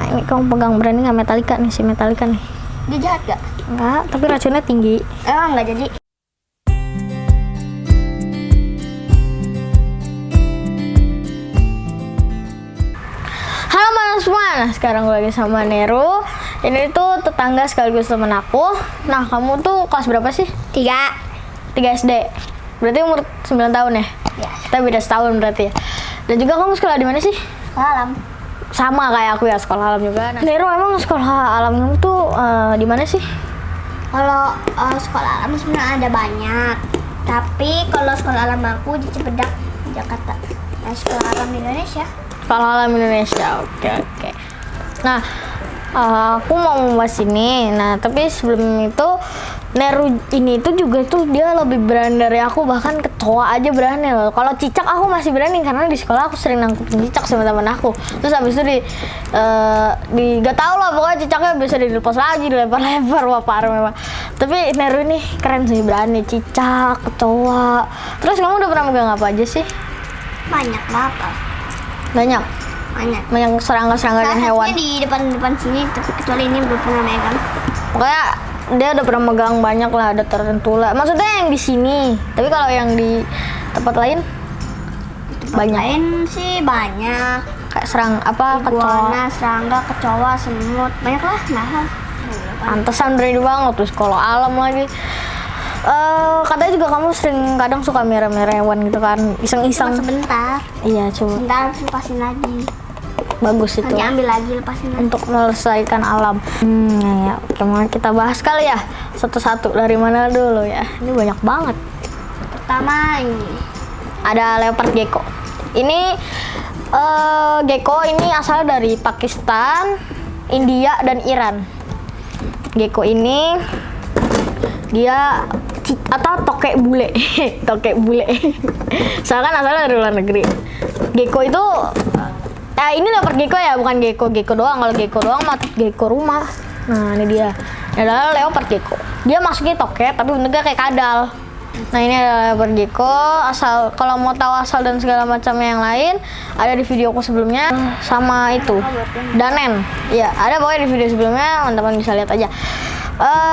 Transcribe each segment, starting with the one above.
Ini kamu pegang berani nggak Metallica nih, si Metallica nih? Dia jahat gak? Enggak, tapi racunnya tinggi. Nggak jadi. Halo mana semua, nah sekarang gue lagi sama Nero. Ini tuh tetangga sekaligus temen aku. Nah kamu tuh kelas berapa sih? 3 SD. Berarti umur 9 tahun ya? Ya. Kita beda setahun berarti ya. Dan juga kamu sekolah di mana sih? Alam. Sama kayak aku ya, sekolah alam juga. Nah, Nero emang sekolah alam kamu tuh di mana sih? Kalau sekolah alam sebenarnya ada banyak. Tapi kalau sekolah alam aku di Cipedak, Jakarta. Nah, sekolah alam Indonesia. Sekolah alam Indonesia, oke. Nah, aku mau membahas ini. Nah, tapi sebelum itu Neru ini tuh juga tuh dia lebih berani dari aku, bahkan kecoa aja berani loh. Kalau cicak aku masih berani karena di sekolah aku sering nangkupin cicak sama teman aku. Terus habis itu gak tau lah pokoknya cicaknya bisa dilepas lagi, dilempar-lempar, wah parah memang. Tapi Neru ini keren sih, berani cicak, kecoa. Terus kamu udah pernah megang apa aja sih? Banyak apa? Banyak serangga-serangga dan hewan. Di depan sini, tapi kecuali ini belum pernah megang. Pokoknya dia udah pernah megang banyak lah, ada tarantula. Maksudnya yang di sini. Tapi kalau yang di tempat lain banyak. Lain sih banyak. Kayak kecoa. Iguana, serangga, kecoa, semut, banyak lah. Nah, Pantesan berani banget tuh sekolah alam lagi. Katanya juga kamu sering kadang suka merah-merah hewan gitu kan, iseng-iseng. cuma sebentar. Iya coba. Sebentar lepasin lagi. Bagus itu. Nanti ambil lagi lepasin lagi. Untuk melestarikan alam. Ya. Oke, mau kita bahas kali ya satu-satu. Dari mana dulu ya? Ini banyak banget. Pertama ini Ada leopard gecko. Ini gecko ini asalnya dari Pakistan, India dan Iran. Gecko ini dia atau tokek bule. Tokek bule. Soalnya kan asalnya dari luar negeri. Gecko itu ini leopard gecko ya, bukan gecko doang. Kalau gecko doang mah gecko rumah. Nah, ini dia. Ini adalah leopard gecko. Dia masuknya tokek tapi bentuknya kayak kadal. Nah, ini adalah leopard gecko. Asal kalau mau tahu asal dan segala macamnya yang lain ada di videoku sebelumnya sama itu. Danen. Ya, ada pokoknya di video sebelumnya, teman-teman bisa lihat aja.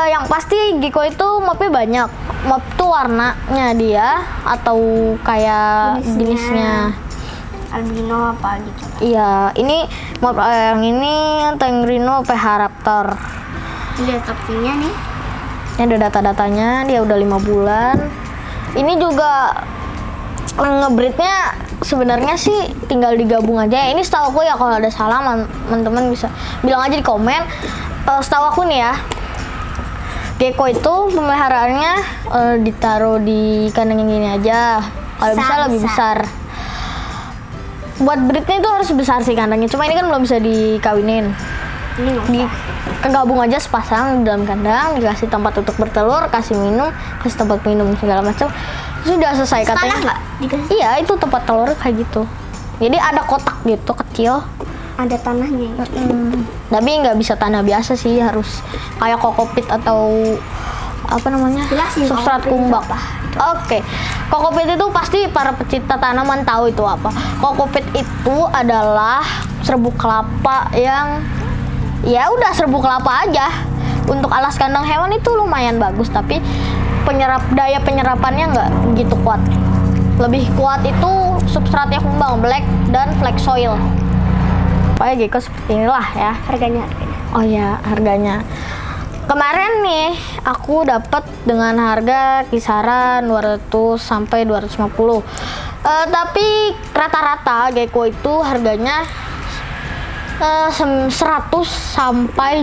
Yang pasti gecko itu mopnya banyak. Mop tuh warnanya dia atau kayak jenisnya. albino apa gitu. Iya, ini mop yang ini Tengrino PH Raptor. Ini topinya nih. Ini ada data-datanya, dia udah 5 bulan. Ini juga ngebreednya sebenarnya sih tinggal digabung aja. Ini setahu aku ya, kalau ada salah teman-teman bisa bilang aja di komen. Setahu aku nih ya, gecko itu pemeliharaannya ditaruh di kandang yang gini aja. Kalau bisa lebih besar. Buat breednya itu harus besar sih kandangnya. Cuma ini kan belum bisa dikawinin. Ini nggak Kegabung aja sepasang di dalam kandang, dikasih tempat untuk bertelur, kasih minum, kasih tempat minum segala macam. Sudah selesai katanya. nggak dikasih? Iya, itu tempat telur kayak gitu. Jadi ada kotak gitu kecil. Ada tanahnya. Tapi nggak bisa tanah biasa sih, harus kayak kokopit atau apa namanya? Jelasin, substrat kokopit kumbak. apa? Oke. Kokopit itu pasti para pecinta tanaman tahu itu apa. Kokopit itu adalah serbuk kelapa yang ya udah serbuk kelapa aja. Untuk alas kandang hewan itu lumayan bagus, tapi daya penyerapannya nggak begitu kuat. Lebih kuat itu substratnya kumbang, black dan flax soil. Pokoknya gecko seperti inilah ya. Harganya. Oh ya, harganya. Kemarin nih aku dapat dengan harga kisaran 200 sampai 250. Tapi rata-rata gecko itu harganya 100 sampai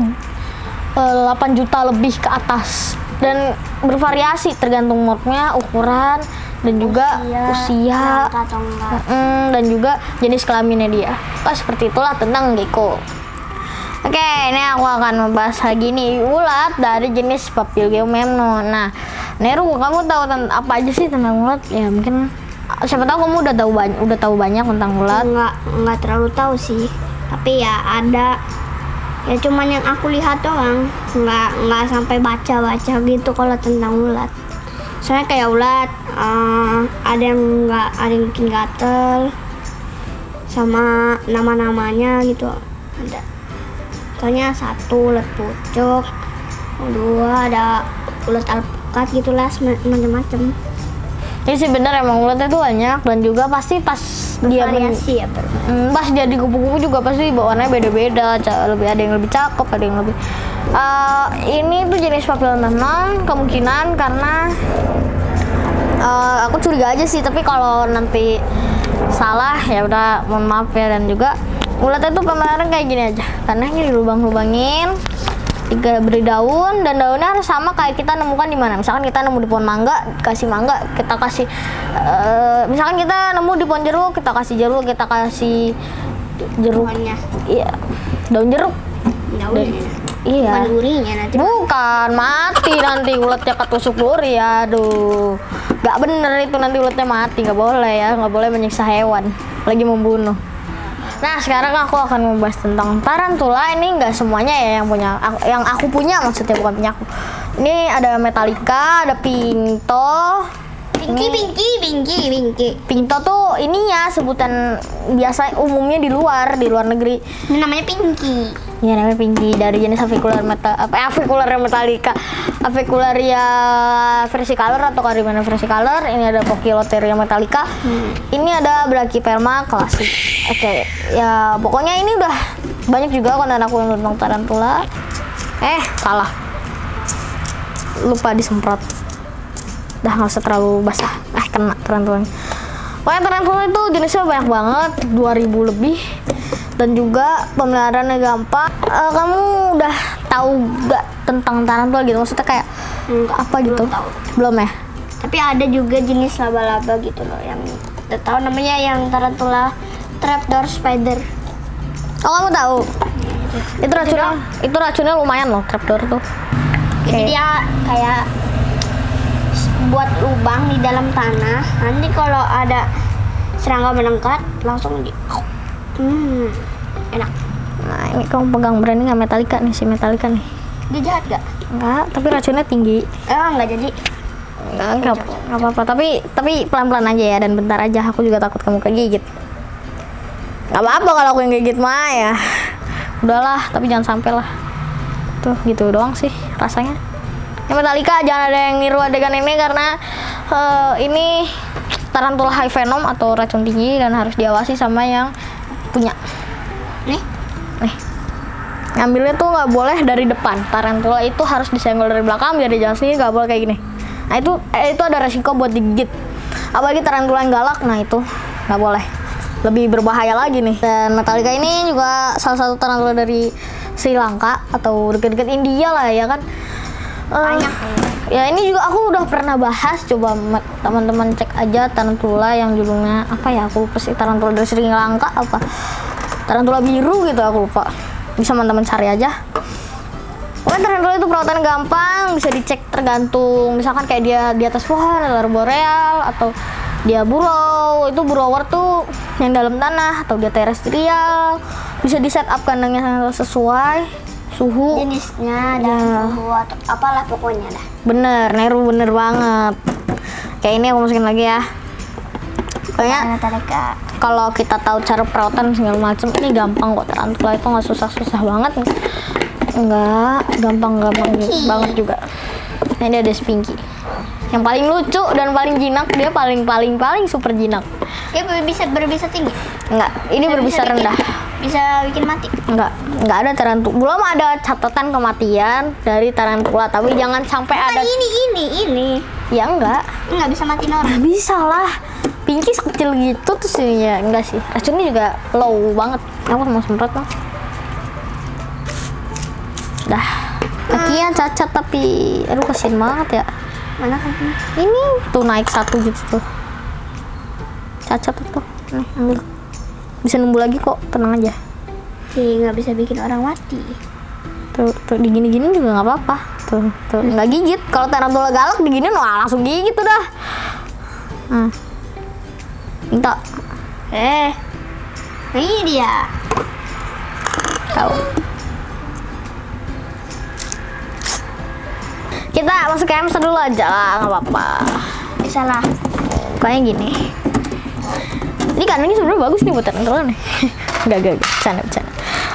8 juta lebih ke atas. Dan bervariasi tergantung mopnya, ukuran dan juga usia atau enggak. dan juga jenis kelaminnya dia. Seperti itulah tentang gecko. Oke, ini aku akan membahas lagi nih ulat dari jenis Papilio memnon. Nah, Neru, kamu tahu apa aja sih tentang ulat? Ya mungkin siapa tahu kamu udah tahu banyak tentang ulat. Enggak terlalu tahu sih. Tapi ya ada. Ya cuman yang aku lihat doang. Enggak sampai baca-baca gitu kalau tentang ulat. Soalnya kayak ulat ada yang bikin gatel sama nama-namanya gitu ada. Contohnya satu ulat pucuk, dua ada ulat alpukat gitulah, macam-macam. Ini sih bener emang ulatnya tuh banyak, dan juga pasti pas dia Variasi ya pas dia di kupu-kupu juga pasti warnanya beda-beda. Lebih ada yang lebih cakep, ada yang lebih ini tuh jenis papillon memang kemungkinan karena aku curiga aja sih, tapi kalau nanti salah ya udah mohon maaf ya. Dan juga ulatnya tuh kemarin kayak gini aja, karena ini dilubang-lubangin, beri daun, dan daunnya harus sama kayak kita nemukan di mana. Misalkan kita nemu di pohon mangga, kasih mangga, kita kasih misalkan kita nemu di pohon jeruk, kita kasih jeruk, kita kasih jeruk. Daunnya. Iya, daun jeruk. Daunnya. Iya. Bukan durinya nanti. Bukan, mati nanti ulatnya ketusuk duri. Aduh, nggak bener itu, nanti ulatnya mati. Nggak boleh ya, nggak boleh menyiksa hewan, lagi membunuh. Nah, sekarang aku akan membahas tentang tarantula. Ini nggak semuanya ya yang aku punya, maksudnya bukan punya aku. Ini ada Metallica, ada Pinto. Pinky. Pinto tuh ininya sebutan biasa umumnya di luar negeri. Ini namanya Pinky. Ya namanya Pinky, dari jenis Avicularia Metallica, Avicularia versicolor atau Caribana versicolor. Ini ada Poecilotheria Metallica. Ini ada Brachypelma klasik. Oke, ya pokoknya ini udah banyak juga konten aku yang tentang tarantula. Salah, lupa disemprot. Dah nggak usah terlalu basah. Kena tarantulanya. Pokoknya tarantula itu jenisnya banyak banget, 2000 lebih. Dan juga pemeliharaannya gampang. Kamu udah tahu gak tentang tarantula gitu? Maksudnya kayak apa gitu? Belum ya? Tapi ada juga jenis laba-laba gitu loh yang udah tahu namanya, yang tarantula trapdoor spider. Oh, kamu tahu? Itu racunnya lumayan loh, trapdoor tuh. Jadi dia kayak buat lubang di dalam tanah. Nanti kalau ada serangga mendekat langsung enak. Nah, ini kamu pegang berani nggak Metallica nih, si Metallica nih? Dia jahat gak? Enggak, tapi racunnya tinggi. Enggak jadi. Enggak apa-apa, tapi pelan-pelan aja ya, dan bentar aja, aku juga takut kamu kegigit. Nggak apa-apa kalau aku yang gigit mah ya. Udahlah, tapi jangan sampai lah. Tuh, gitu doang sih rasanya. Yang Metallica jangan ada yang niru adegan ini, karena ini tarantula high venom atau racun tinggi, dan harus diawasi sama yang punya. Nih, ngambilnya tuh nggak boleh dari depan. Tarantula itu harus disenggol dari belakang biar dia jalan sendiri, nggak boleh kayak gini. Nah itu ada resiko buat digigit, apalagi tarantula yang galak. Nah itu nggak boleh, lebih berbahaya lagi nih. Dan Metallica ini juga salah satu tarantula dari Sri Lanka atau dekat-dekat India lah ya kan. Banyak ya, ini juga aku udah pernah bahas. Coba teman-teman cek aja tarantula yang judulnya apa ya, aku lupa sih. Tarantula dari Sri Lanka apa, tarantula biru gitu, aku lupa. Bisa teman-teman cari aja. Pokoknya tarantula itu perawatan gampang, bisa dicek tergantung misalkan kayak dia di atas pohon, aurora boreal, atau dia burrow. Itu burrower tuh yang dalam tanah, atau dia terestrial. Bisa di set up kandangnya sesuai suhu jenisnya dan suhu atau apalah pokoknya dah. Bener, Neru bener banget. Kayak ini aku masukin lagi ya. Kayaknya kalau kita tahu cara perawatan segala macam, ini gampang kok. Tarantula itu nggak susah-susah banget. Nggak gampang banget juga. Nah, ini ada Pinky. Yang paling lucu dan paling jinak, dia paling super jinak. Dia bisa berbisa tinggi? Enggak, ini berbisa rendah. Bisa bikin mati? Enggak ada tarantula. Belum ada catatan kematian dari tarantula, tapi jangan sampai bukan ada. Ini. Ya enggak bisa matiin orang. Bisa lah. Pinky sekecil gitu terus ini ya, enggak sih. Racunnya juga low banget. Aku mau semprot mah. Dah. Kakinya cacat tapi aduh kasihan banget ya. Mana kakinya? Ini tuh naik 1 gitu tuh. Cacat tuh. Nih, ambil. Bisa numbuh lagi kok, tenang aja. Nggak bisa bikin orang mati. Tuh digini-gini juga nggak apa-apa. Tuh nggak gigit. Kalau tarantula galak digini, wah langsung gigit tuh dah. Minta. Ini dia. Tahu. Kita masuk ke hamster dulu aja lah, nggak apa-apa. Bisa lah. Kayaknya gini. Ini kandangnya sebenarnya bagus nih buat tarantula nih. Enggak, bercanda.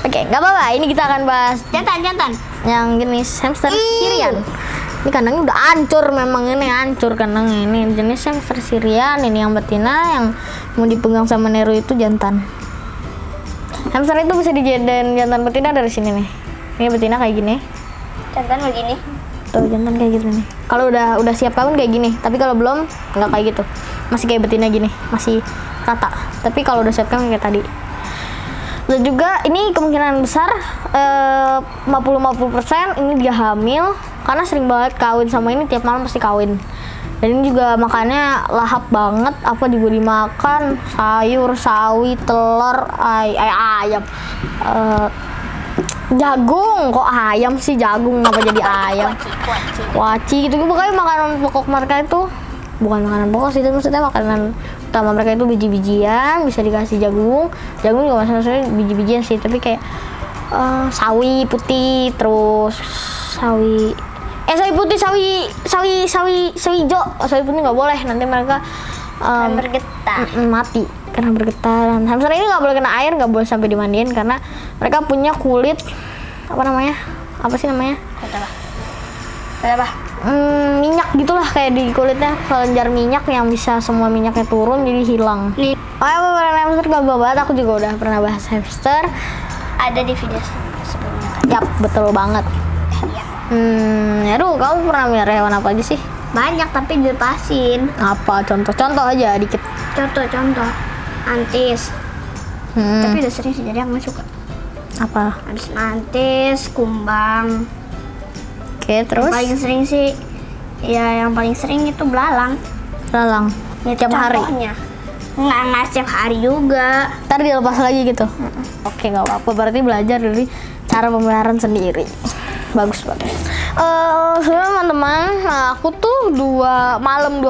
Oke, nggak apa-apa. Ini kita akan bahas Jantan. yang jenis hamster Syrian. Ini kandangnya udah hancur, memang ini hancur kandangnya. Ini jenis hamster Syrian, ini yang betina, yang mau dipegang sama Nero itu jantan. Hamster itu bisa dijadiin jantan betina dari sini nih. Ini betina kayak gini. Jantan begini. Tuh jantan kayak gitu nih. Kalau udah siap kawin kayak gini, tapi kalau belum nggak kayak gitu. Masih kayak betina gini, masih rata. Tapi kalau udah siap kawin kayak tadi. Dan juga ini kemungkinan besar 50-50% ini dia hamil karena sering banget kawin sama ini, tiap malam pasti kawin. Dan ini juga makannya lahap banget, apa juga dimakan, sayur, sawi, telur, ayam, jagung. Kok ayam sih, jagung apa jadi ayam, kuaci gitu. Pokoknya makanan pokok mereka itu bukan makanan pokok sih, maksudnya makanan utama mereka itu biji-bijian, bisa dikasih jagung juga maksudnya biji-bijian sih, tapi kayak sawi putih, terus sawi putih, sawi hijau. Sawi putih nggak boleh, nanti mereka Bergetar. mati karena bergetar. Hamster ini nggak boleh kena air, nggak boleh sampai dimandiin karena mereka punya kulit apa sih namanya? Minyak gitulah, kayak di kulitnya kelenjar minyak yang bisa semua minyaknya turun jadi hilang. Nih, Pemeliharaan hamster gak banget, aku juga udah pernah bahas hamster. ada di video sebelumnya kan. Yap, betul banget. Iya. Aduh, kamu pernah melihara hewan apa aja sih? Banyak tapi dilepasin. Apa? Contoh aja dikit. Contoh. Antis. Tapi udah sering sih, jadi aku nggak suka. Apa? Antis mantis, kumbang. Oke, terus? Yang paling sering itu belalang. Lalang. Ya, Tiap hari? contohnya. Nggak setiap hari juga. Ntar dilepas lagi gitu? Oke, nggak apa-apa. Berarti belajar dari cara pemeliharaan sendiri. Bagus. Sebenarnya teman-teman, aku tuh 2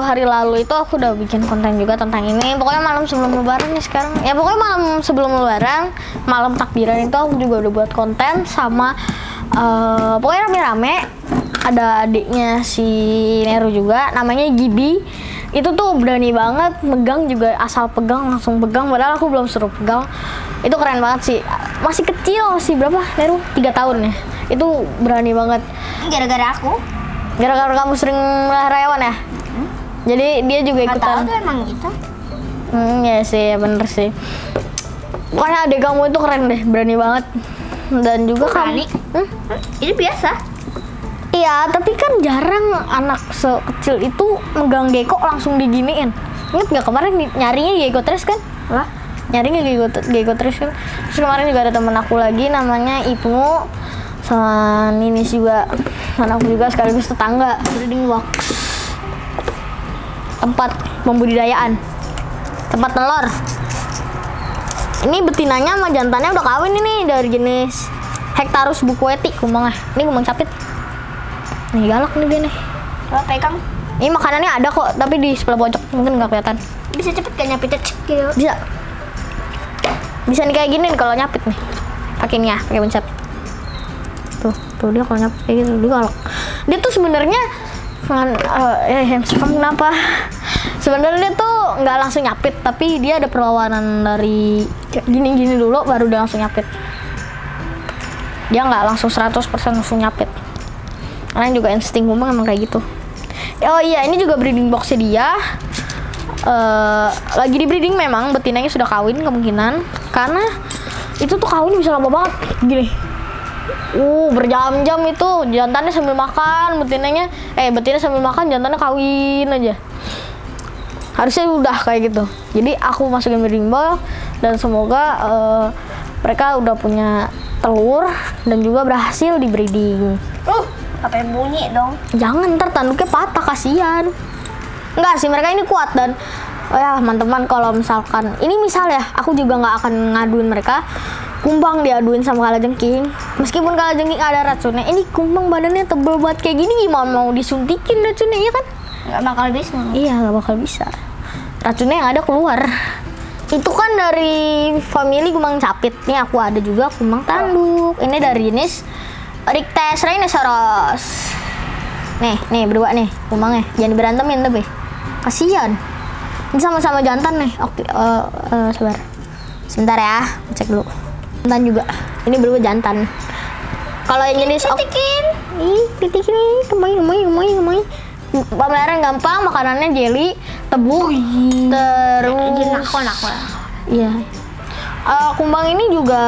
hari lalu itu aku udah bikin konten juga tentang ini. Pokoknya malam sebelum lebaran nih sekarang. Ya pokoknya malam sebelum lebaran, malam takbiran itu aku juga udah buat konten sama pokoknya rame-rame. Ada adiknya si Nero juga, namanya Gibi. Itu tuh berani banget, megang juga asal pegang langsung pegang, padahal aku belum suruh pegang. Itu keren banget sih. Masih kecil, masih berapa Nero? 3 tahun ya. Itu berani banget. Gara-gara aku. Gara-gara kamu sering melihara hewan ya? Jadi dia juga Nggak tahu ikutan. tuh emang gitu. Ya sih, bener sih. Pokoknya adik kamu itu keren deh, berani banget. Dan juga Berani? Ini biasa. Iya, tapi kan jarang anak sekecil itu megang gecko langsung diginiin. Ingat nggak kemarin nyarinya gecko terus kan? Wah. Nyarinya gecko terus kan? Terus kemarin juga ada temen aku lagi namanya Ibnu, sama Ninis juga, anakku juga sekaligus tetangga. Breeding box, tempat pembudidayaan, tempat telur. Ini betinanya sama jantannya udah kawin ini, dari jenis Hectarus bukueti kumbangnya. Ini kumbang capit. Nih galak nih dia nih. Coba pegang. Ini makanannya ada kok, tapi di sebelah pojok mungkin nggak kelihatan. Bisa cepet gak nyapit gitu? Bisa nih kayak gini nih kalau nyapit nih. Pakai pencet. Tuh dia kalau nyapit kayak gitu dia galak. Dia tuh sebenarnya hamster kamu kenapa? Sebenarnya dia tuh nggak langsung nyapit, tapi dia ada perlawanan dari gini dulu baru dia langsung nyapit. Dia nggak langsung 100% langsung nyapit. Karena juga insting kumbang emang kayak gitu. Oh iya, ini juga breeding boxnya dia. Lagi di breeding memang, betinanya sudah kawin kemungkinan. Karena itu tuh kawin bisa lama banget gini. Berjam-jam itu jantannya sambil makan, betina sambil makan, jantannya kawin aja. Harusnya udah kayak gitu. Jadi aku masukin breeding box dan semoga mereka udah punya telur dan juga berhasil di breeding. Apa yang bunyi dong? Jangan, ntar tanduknya patah, kasihan. Enggak sih, mereka ini kuat. Dan teman-teman, kalau misalkan ini misal ya, aku juga nggak akan ngaduin mereka. Kumbang diaduin sama kalajengking, meskipun kalajengking ada racunnya. Ini kumbang badannya tebel banget kayak gini, gimana mau disuntikin racunnya, iya kan? Nggak bakal bisa. Iya, nggak bakal bisa. Racunnya yang ada keluar. Itu kan dari family kumbang capit. Nih aku ada juga kumbang tanduk. Ini dari jenis Rictes rhinoceros. Nih berdua nih kumbangnya. Jangan berantemin tapi. Kasihan. Ini sama-sama jantan nih. Oke, sabar. Sebentar ya, cek dulu. Jantan juga. Ini berupa jantan. Kalau yang jenis titik ini kembali. Pemeliharaan gampang, makanannya jelly, tebu, terus iya. Kumbang ini juga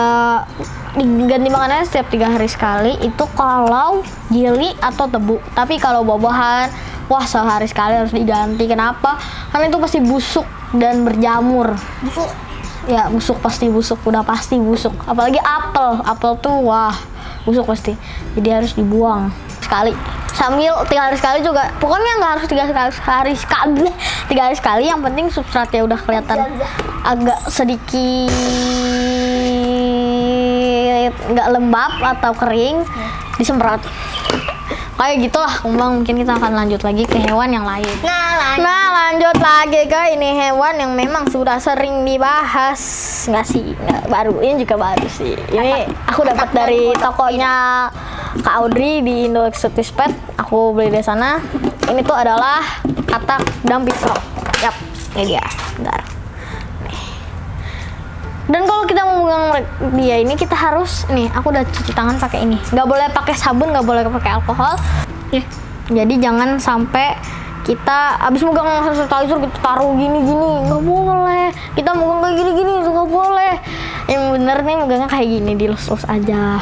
diganti makanannya setiap 3 hari sekali. Itu kalau jelly atau tebu. Tapi kalau buah-buahan, wah sehari sekali harus diganti. Kenapa? Karena itu pasti busuk dan berjamur. Busuk. Ya busuk, udah pasti busuk. Apalagi apel tuh wah busuk pasti. Jadi harus dibuang sekali. Sambil 3 hari sekali juga. Pokoknya nggak harus 3 hari sekali. 3 hari sekali. Yang penting substratnya udah kelihatan agak sedikit nggak lembab atau kering, disemprot. Kayak gitulah kumbang. Mungkin kita akan lanjut lagi ke hewan yang lain. Nah, lanjut lagi ke ini hewan yang memang sudah sering dibahas. Nggak sih, nggak baru. Ini juga baru sih. Ini aku dapat dari tokonya Kak Audrey di Indo Exotic Pet. Aku beli di sana. Ini tuh adalah katak dan pisau. Yap, ini dia. Bentar. Dan kalau kita mau megang dia ini, kita harus nih, aku udah cuci tangan pakai ini. Nggak boleh pakai sabun, nggak boleh pakai alkohol. Jadi jangan sampai kita abis megang hand sanitizer kita taruh gini-gini, nggak boleh. Kita megang kayak gini-gini itu nggak boleh. Yang bener nih megangnya kayak gini, dilus-lus aja.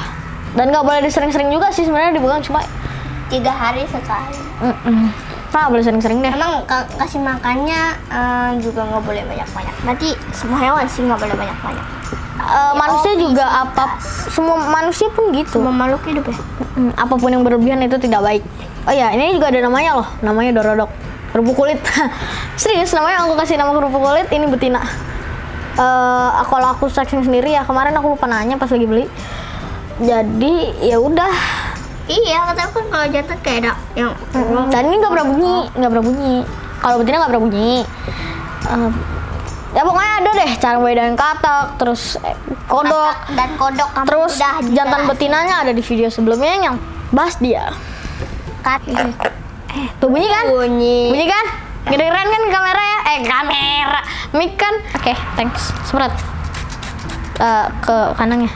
Dan nggak boleh disering-sering juga sih sebenarnya, dipegang cuma 3 hari sekali. Nah, boleh sering-sering deh. Emang kasih makannya juga nggak boleh banyak-banyak. Berarti semua hewan sih nggak boleh banyak-banyak. Manusia juga semua manusia pun gitu. Semua makhluk hidup ya. Apapun yang berlebihan itu tidak baik. Oh ya, ini juga ada namanya loh. Namanya Dorodok. Kerupuk kulit. Serius namanya, aku kasih nama kerupuk kulit. Ini betina. Kalau aku searching sendiri ya, kemarin aku lupa nanya pas lagi beli. Jadi ya udah. Iya, katanya kan kalau jantan kayak ada yang Dan ini nggak pernah bunyi. Kalau betina nggak pernah bunyi. Ya pokoknya ada deh cara bedain katak, terus kodok, dan kodok. terus jantan betinanya ada di video sebelumnya yang bahas dia. Tuh bunyi kan? Bunyi kan? Kedengeran kan kamera ya? Kamera, mic kan? Oke, thanks. Semprot ke kandangnya.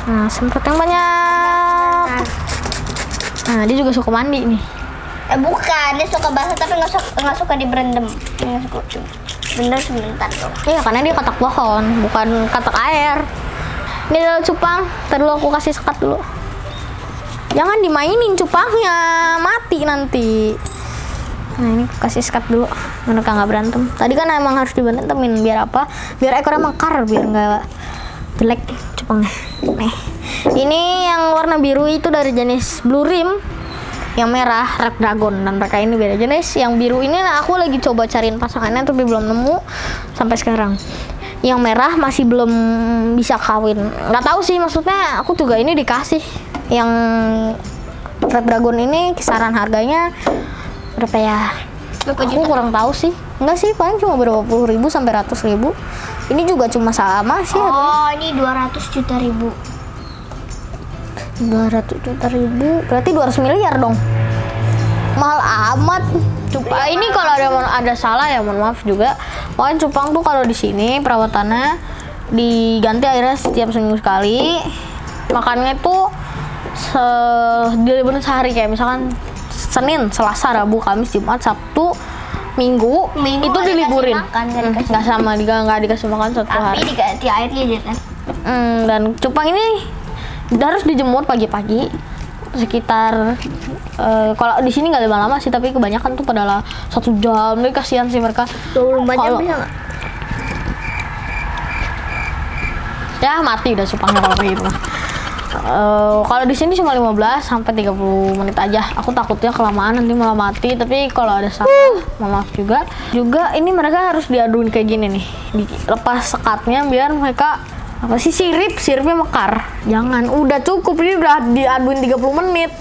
Nah, semprot yang banyak. Nah, dia juga suka mandi nih. Bukan, dia suka basah tapi nggak suka diberendam. Bener sebentar tuh. Iya, karena dia katak pohon, bukan katak air. Ini adalah cupang. Ntar dulu aku kasih sekat dulu. Jangan dimainin cupangnya, mati nanti. Nah, ini kasih sekat dulu. Mereka nggak berantem. Tadi kan emang harus diberantemin. Biar apa? Biar ekornya mekar, biar nggak jelek cupangnya. Nih, ini yang warna biru itu dari jenis Blue Rim, yang merah Red Dragon, dan mereka ini beda jenis. Yang biru ini aku lagi coba cariin pasangannya tapi belum nemu sampai sekarang. Yang merah masih belum bisa kawin. Nggak tahu sih, maksudnya aku juga ini dikasih. Yang Red Dragon ini kisaran harganya berapa ya? Aku kurang tahu sih. Enggak sih, paling cuma berapa puluh ribu sampai ratus ribu. Ini juga cuma sama sih. Oh, ini 200 juta ribu. 200 juta ribu, berarti 200 miliar dong. Mahal amat. Ini kalau ada salah ya mohon maaf juga. Pokoknya cupang tuh kalau di sini perawatannya diganti airnya setiap seminggu sekali. Makannya tuh diliburin sehari, kayak misalkan Senin, Selasa, Rabu, Kamis, Jumat, Sabtu, Minggu itu diliburin. Nggak sama, nggak dikasih makan satu hari. Tapi diganti airnya kan. Dan cupang ini harus dijemur pagi-pagi sekitar kalau di sini nggak lama-lama sih, tapi kebanyakan tuh pada 1 jam. Jadi kasihan sih mereka. 24 jam bisa nggak? Ya mati udah cupangnya kalau kayak gitu mah. Kalau di sini cuma 15 sampai 30 menit aja. Aku takutnya kelamaan nanti malah mati. Tapi kalau ada salah, maaf juga. Juga ini mereka harus diaduin kayak gini nih. Lepas sekatnya biar mereka siripnya mekar. Jangan, udah cukup ini udah diaduin 30 menit.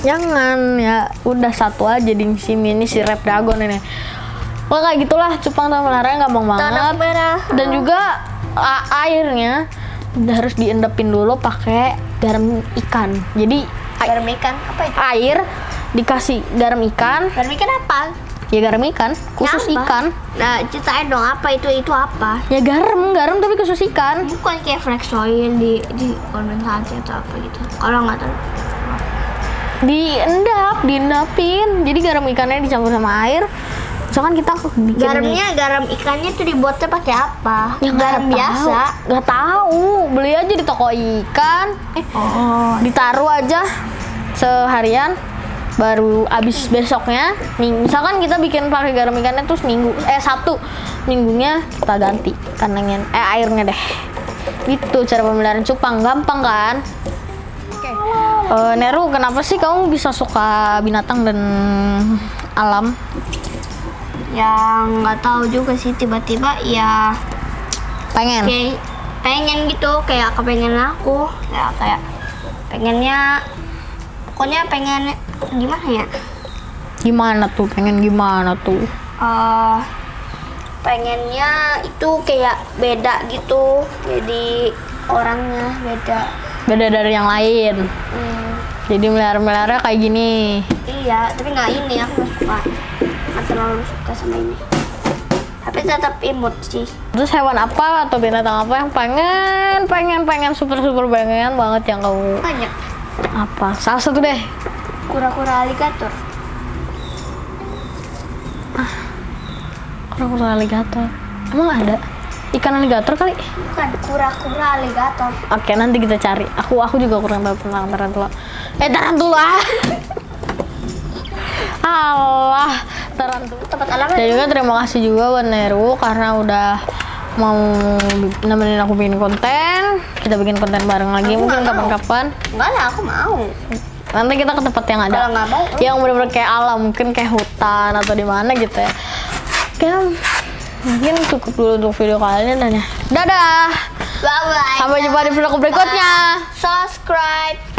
Jangan ya, udah satu aja di sini. Ini si Red Dragon ini. Pokoknya kayak gitulah, cupang sama melihara gampang banget. Dan juga airnya harus diendapin dulu pakai garam ikan. Jadi Garam ikan apa itu? air dikasih garam ikan. Garam ikan apa? Ya garam ikan, khusus Apa? ikan. Nah, ceritain dong apa itu apa? Ya garam tapi khusus ikan. Bukan kayak flex oil di kondensasi atau apa gitu. Kalau nggak tahu. Diendapin. Jadi garam ikannya dicampur sama air. Misalkan kita bikin Garam ikannya tuh dibuatnya pakai apa? ya, Garam biasa. Nggak tahu. Beli aja di toko ikan. Ditaruh aja seharian. Baru abis besoknya, misalkan kita bikin pakai garam ikannya tuh Sabtu, minggunya kita ganti airnya deh. Gitu cara pemeliharaan cupang, gampang kan? Neru, kenapa sih kamu bisa suka binatang dan alam? Ya nggak tahu juga sih, tiba-tiba ya Pengen. kayak pengen gitu, kayak kepengen aku ya, kayak pengennya, pokoknya pengen gimana ya, Pengen gimana tuh? pengennya itu kayak beda gitu, jadi orangnya Beda dari yang lain. Jadi melihara kayak gini. Iya, tapi nggak ini, aku nggak terlalu suka sama ini, tapi tetap imut sih. Terus hewan apa atau binatang apa yang pengen super pengen banget yang kamu? Banyak. Apa? Salah satu deh. Kura-kura aligator. Kura-kura aligator. Emang ada? Ikan aligator kali? Bukan, kura-kura aligator. Oke, nanti kita cari. Aku juga kurang tahu tentang tarantula. Tarantula. Allah, tarantula. Tempat alamnya. Dan juga terima kasih juga buat Neru karena udah mau nemenin aku bikin konten. Kita bikin konten bareng lagi Aku mungkin nggak mau. kapan-kapan. Enggak lah, aku mau. Nanti kita ke tempat yang ada. Kalau nggak mau, Yang bener-bener kayak alam, mungkin kayak hutan atau di mana gitu ya. Oke, mungkin cukup dulu untuk video kali ini dan ya. Dadah. Bye-bye. Sampai jumpa di vlog berikutnya. Subscribe.